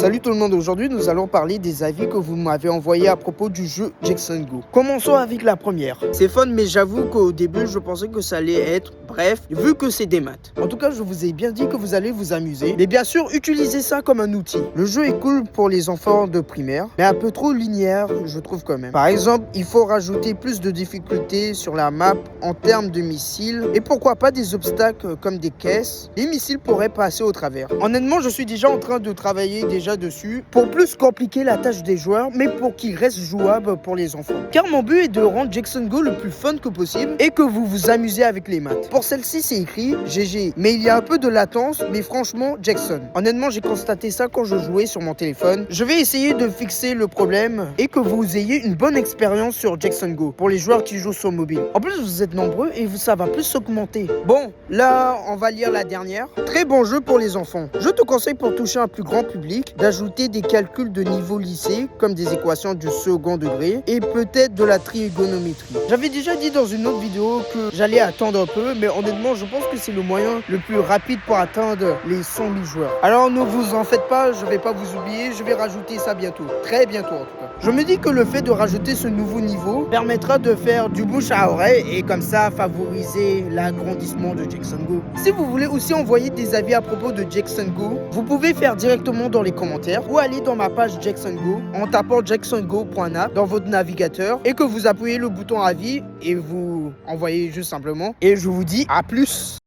Salut tout le monde, aujourd'hui nous allons parler des avis que vous m'avez envoyés à propos du jeu Jackson Go. Commençons avec la première. C'est fun mais j'avoue qu'au début je pensais que ça allait être bref, vu que c'est des maths. En tout cas je vous ai bien dit que vous allez vous amuser, mais bien sûr utilisez ça comme un outil. Le jeu est cool pour les enfants de primaire, mais un peu trop linéaire je trouve quand même. Par exemple, il faut rajouter plus de difficultés sur la map en termes de missiles, et pourquoi pas des obstacles comme des caisses. Les missiles pourraient passer au travers. Honnêtement je suis déjà en train de travailler déjà dessus pour plus compliquer la tâche des joueurs, mais pour qu'il reste jouable pour les enfants. Car mon but est de rendre Jackson Go le plus fun que possible et que vous vous amusez avec les maths. Pour celle-ci c'est écrit GG, mais il y a un peu de latence, mais franchement Jackson. Honnêtement j'ai constaté ça quand je jouais sur mon téléphone. Je vais essayer de fixer le problème et que vous ayez une bonne expérience sur Jackson Go pour les joueurs qui jouent sur mobile. En plus vous êtes nombreux et ça va plus augmenter. Bon, là on va lire la dernière. Très bon jeu pour les enfants. Je te conseille pour toucher un plus grand public d'ajouter des calculs de niveau lycée comme des équations du second degré et peut-être de la trigonométrie. J'avais déjà dit dans une autre vidéo que j'allais attendre un peu, mais honnêtement je pense que c'est le moyen le plus rapide pour atteindre les 100 000 joueurs. Alors ne vous en faites pas, je vais pas vous oublier, je vais rajouter ça bientôt, très bientôt en tout cas. Je me dis que le fait de rajouter ce nouveau niveau permettra de faire du bouche à oreille et comme ça favoriser l'agrandissement de Jackson Go. Si vous voulez aussi envoyer des avis à propos de Jackson Go, vous pouvez faire directement dans les commentaires ou aller dans ma page Jackson Go en tapant jacksongo.app dans votre navigateur et que vous appuyez le bouton avis et vous envoyez juste simplement. Et je vous dis à plus.